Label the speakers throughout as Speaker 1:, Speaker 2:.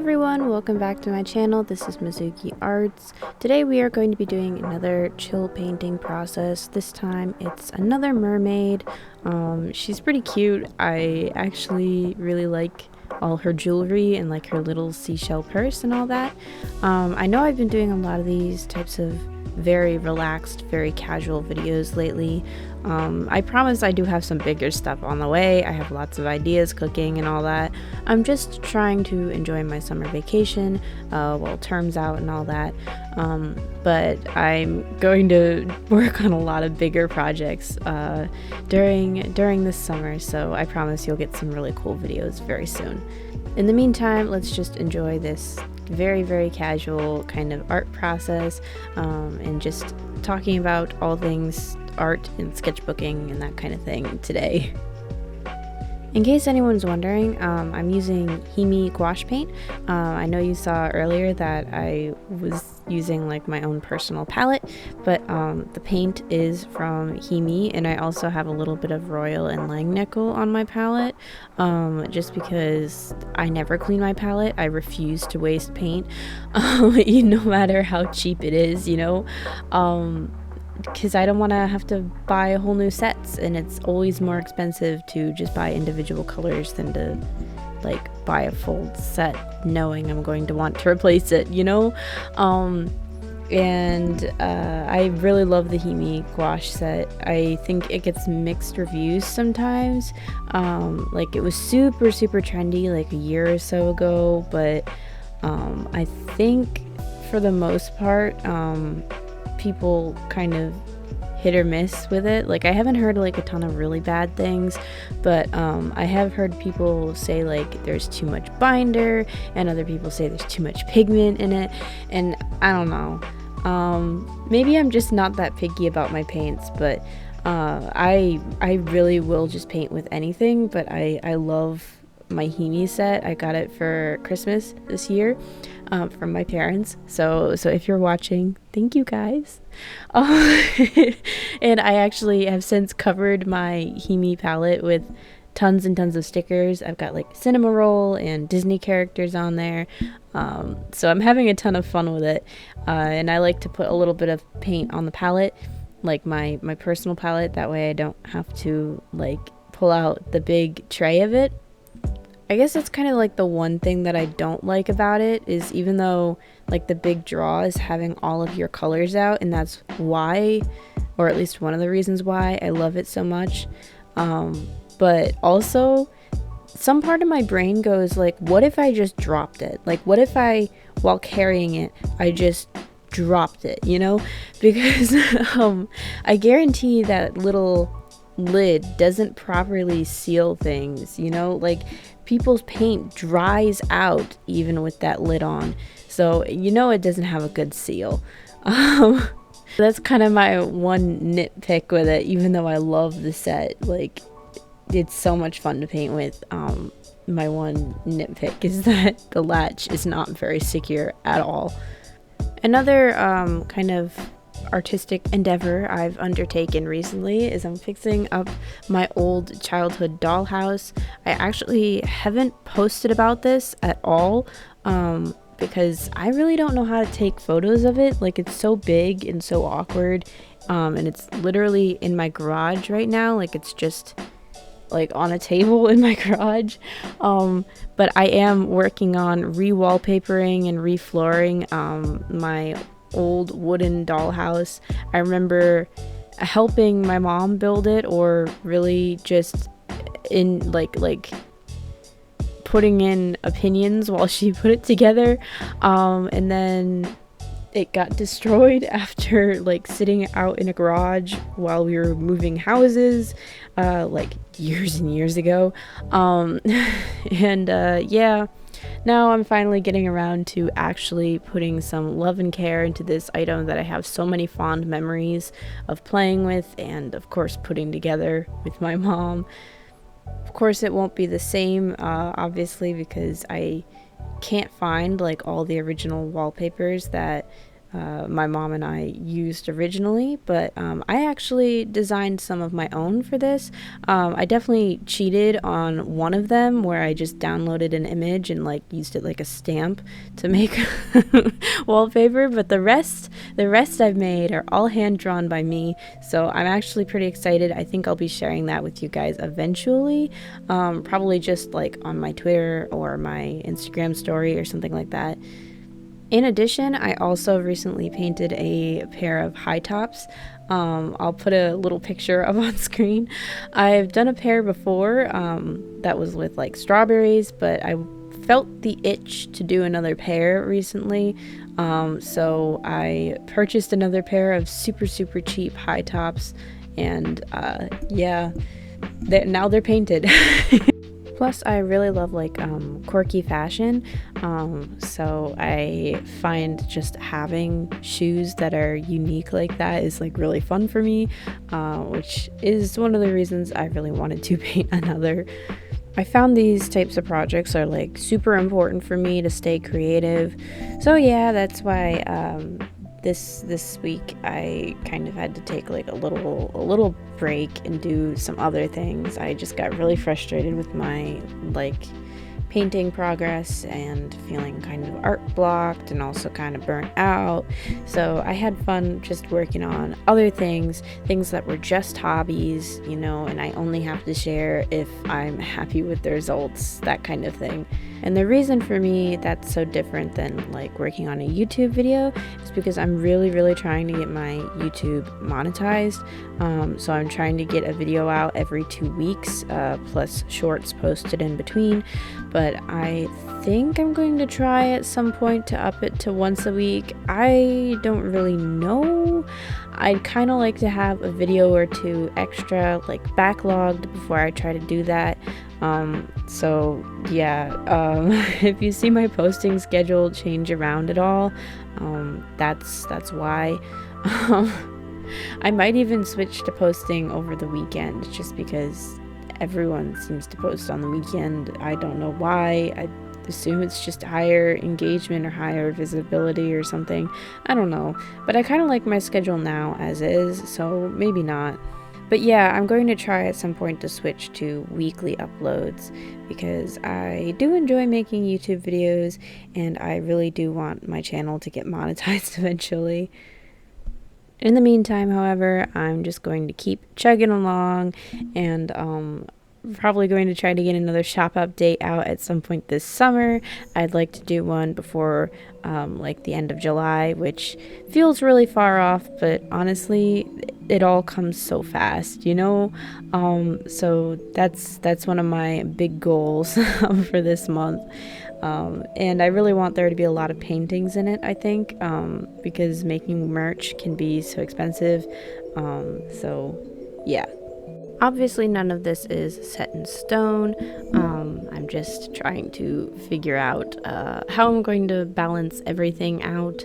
Speaker 1: everyone, welcome back to my channel. This is Mizuki Arts. Today we are going to be doing another chill painting process. This time it's another mermaid. She's pretty cute. I actually really like all her jewelry and like her little seashell purse and all that. I know I've been doing a lot of these types of very relaxed, very casual videos lately. I promise I do have some bigger stuff on the way. I have lots of ideas cooking and all that. I'm just trying to enjoy my summer vacation while term's out and all that. But I'm going to work on a lot of bigger projects during this summer, so I promise you'll get some really cool videos very soon. In the meantime, let's just enjoy this very casual kind of art process and just talking about all things art and sketchbooking and that kind of thing today. In case anyone's wondering, I'm using Himi gouache paint. I know you saw earlier that I was using like my own personal palette, but the paint is from Himi, and I also have a little bit of Royal and Langnickel on my palette, just because I never clean my palette. I refuse to waste paint, no matter how cheap it is, you know. Because I don't want to have to buy a whole new sets, and it's always more expensive to just buy individual colors than to like buy a full set knowing I'm going to want to replace it, you know. I really love the Himi gouache set. I think it gets mixed reviews sometimes. Like it was super trendy like a year or so ago, but I think for the most part people kind of hit or miss with it. Like I haven't heard like a ton of really bad things, but I have heard people say like there's too much binder, and other people say there's too much pigment in it, and I don't know. Maybe I'm just not that picky about my paints, but I really will just paint with anything. But I love my Himi set. I got it for Christmas this year from my parents, so if you're watching, thank you guys. And I actually have since covered my Himi palette with tons and tons of stickers. I've got like cinema roll and Disney characters on there, so I'm having a ton of fun with it, and I like to put a little bit of paint on the palette, like my personal palette, that way I don't have to like pull out the big tray of it. I guess that's kind of like the one thing that I don't like about it, is even though like the big draw is having all of your colors out, and that's why, or at least one of the reasons why I love it so much, but also some part of my brain goes like, what if I just dropped it? Like what if I, while carrying it, I just dropped it, you know? Because I guarantee that little lid doesn't properly seal things, you know? Like people's paint dries out even with that lid on, so you know it doesn't have a good seal. That's kind of my one nitpick with it, even though I love the set. Like it's so much fun to paint with. My one nitpick is that the latch is not very secure at all. Another kind of artistic endeavor I've undertaken recently is I'm fixing up my old childhood dollhouse. I actually haven't posted about this at all because I really don't know how to take photos of it. Like it's so big and so awkward, and it's literally in my garage right now. Like it's just like on a table in my garage, but I am working on re-wallpapering and re-flooring my old wooden dollhouse. I remember helping my mom build it, or really just in like putting in opinions while she put it together, and then it got destroyed after like sitting out in a garage while we were moving houses like years and years ago. Yeah, now I'm finally getting around to actually putting some love and care into this item that I have so many fond memories of playing with, and of course putting together with my mom. Of course it won't be the same, obviously, because I can't find like all the original wallpapers that my mom and I used originally, but I actually designed some of my own for this. I definitely cheated on one of them where I just downloaded an image and like used it like a stamp to make wallpaper, but the rest I've made are all hand drawn by me, so I'm actually pretty excited. I think I'll be sharing that with you guys eventually, probably just like on my Twitter or my Instagram story or something like that. In addition, I also recently painted a pair of high tops. I'll put a little picture up on screen. I've done a pair before that was with like strawberries, but I felt the itch to do another pair recently. So I purchased another pair of super cheap high tops, and yeah, now they're painted. Plus, I really love like quirky fashion, so I find just having shoes that are unique like that is like really fun for me, which is one of the reasons I really wanted to paint another. I found these types of projects are like super important for me to stay creative, so yeah, that's why this week I kind of had to take like a little break and do some other things. I just got really frustrated with my like painting progress and feeling kind of art blocked and also kind of burnt out. So I had fun just working on other things that were just hobbies, you know, and I only have to share if I'm happy with the results, that kind of thing. And the reason for me that's so different than like working on a YouTube video is because I'm really trying to get my YouTube monetized. So I'm trying to get a video out every 2 weeks, plus shorts posted in between. But I think I'm going to try at some point to up it to once a week. I don't really know. I'd kind of like to have a video or two extra like backlogged before I try to do that. So yeah, if you see my posting schedule change around at all, that's why. I might even switch to posting over the weekend just because everyone seems to post on the weekend. I don't know why. I assume it's just higher engagement or higher visibility or something. I don't know, but I kind of like my schedule now as is, so maybe not. But yeah, I'm going to try at some point to switch to weekly uploads because I do enjoy making YouTube videos and I really do want my channel to get monetized eventually. In the meantime, however, I'm just going to keep chugging along and probably going to try to get another shop update out at some point this summer. I'd like to do one before like the end of July, which feels really far off, but honestly it all comes so fast, you know. So that's one of my big goals for this month. And I really want there to be a lot of paintings in it, I think, because making merch can be so expensive. So yeah. Obviously, none of this is set in stone. I'm just trying to figure out how I'm going to balance everything out,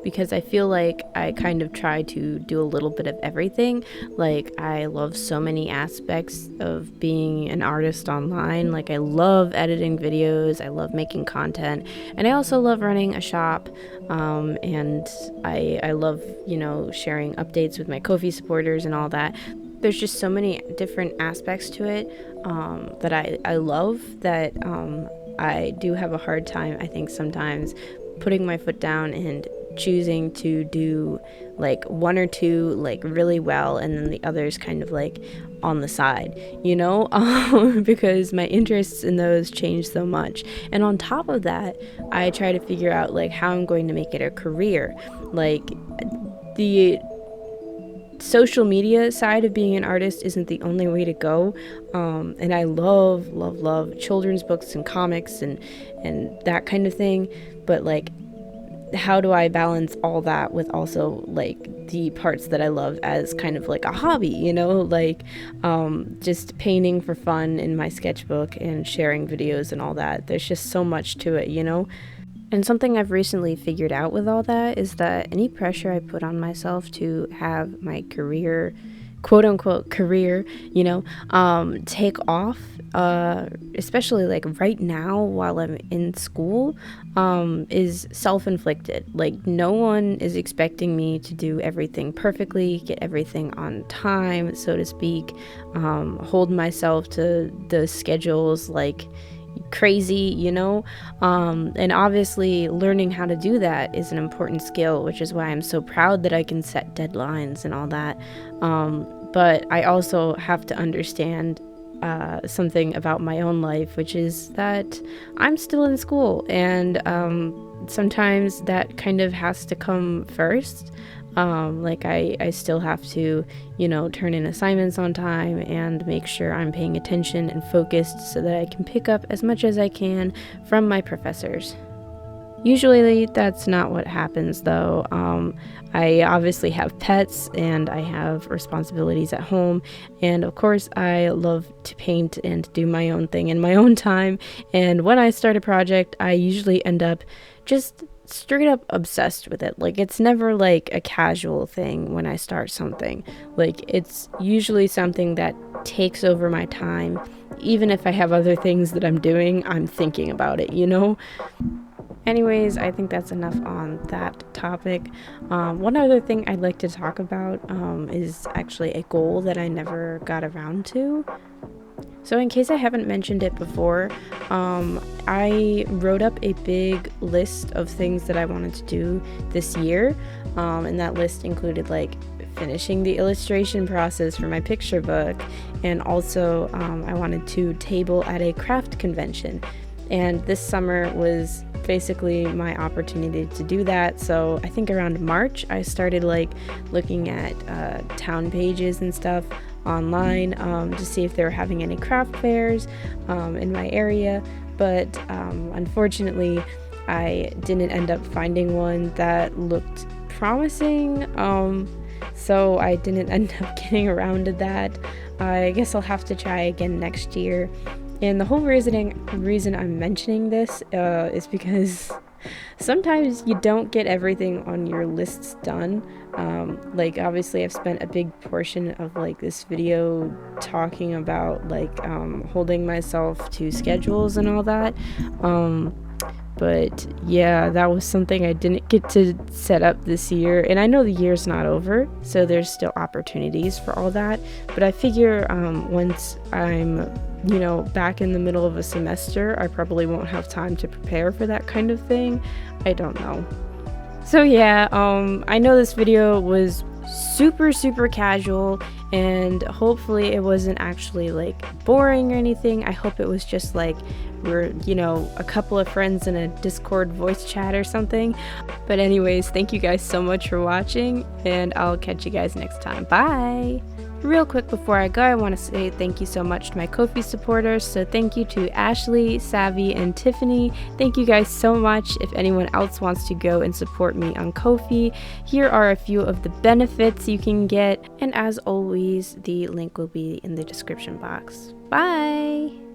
Speaker 1: because I feel like I kind of try to do a little bit of everything. Like, I love so many aspects of being an artist online. Like, I love editing videos, I love making content, and I also love running a shop, and I love, you know, sharing updates with my Ko-fi supporters and all that. There's just so many different aspects to it that I love that I do have a hard time, I think, sometimes putting my foot down and choosing to do like one or two like really well and then the others kind of like on the side, you know, because my interests in those change so much. And on top of that, I try to figure out like how I'm going to make it a career. Like, the social media side of being an artist isn't the only way to go, and I love children's books and comics and that kind of thing, but like, how do I balance all that with also like the parts that I love as kind of like a hobby, you know, like just painting for fun in my sketchbook and sharing videos and all that. There's just so much to it, you know. And something I've recently figured out with all that is that any pressure I put on myself to have my career quote unquote career, take off, especially like right now while I'm in school, is self-inflicted. Like, no one is expecting me to do everything perfectly, get everything on time, so to speak, hold myself to the schedules like crazy, and obviously learning how to do that is an important skill, which is why I'm so proud that I can set deadlines and all that. But I also have to understand something about my own life, which is that I'm still in school, and sometimes that kind of has to come first. Like I still have to, turn in assignments on time and make sure I'm paying attention and focused so that I can pick up as much as I can from my professors. Usually that's not what happens though. I obviously have pets and I have responsibilities at home, and of course I love to paint and do my own thing in my own time, and when I start a project I usually end up just straight up obsessed with it. Like, it's never like a casual thing when I start something. Like, it's usually something that takes over my time. Even if I have other things that I'm doing, I'm thinking about it, Anyways, I think that's enough on that topic. One other thing I'd like to talk about is actually a goal that I never got around to. So in case I haven't mentioned it before, I wrote up a big list of things that I wanted to do this year, and that list included like finishing the illustration process for my picture book, and also I wanted to table at a craft convention, and this summer was basically my opportunity to do that. So I think around March I started like looking at town pages and stuff online to see if they were having any craft fairs in my area, but unfortunately I didn't end up finding one that looked promising, so I didn't end up getting around to that. I guess I'll have to try again next year. And the whole reason I'm mentioning this is because sometimes you don't get everything on your lists done. Like, obviously I've spent a big portion of like this video talking about like holding myself to schedules and all that. But yeah, that was something I didn't get to set up this year, and I know the year's not over, so there's still opportunities for all that, but I figure once I'm back in the middle of a semester, I probably won't have time to prepare for that kind of thing. I don't know. So yeah, I know this video was super casual, and hopefully it wasn't actually like boring or anything. I hope it was just like we're a couple of friends in a Discord voice chat or something. But anyways, thank you guys so much for watching, and I'll catch you guys next time. Bye. Real quick before I go, I want to say thank you so much to my Ko-fi supporters. So thank you to Ashley, Savvy, and Tiffany. Thank you guys so much. If anyone else wants to go and support me on Ko-fi, here are a few of the benefits you can get. And as always, the link will be in the description box. Bye!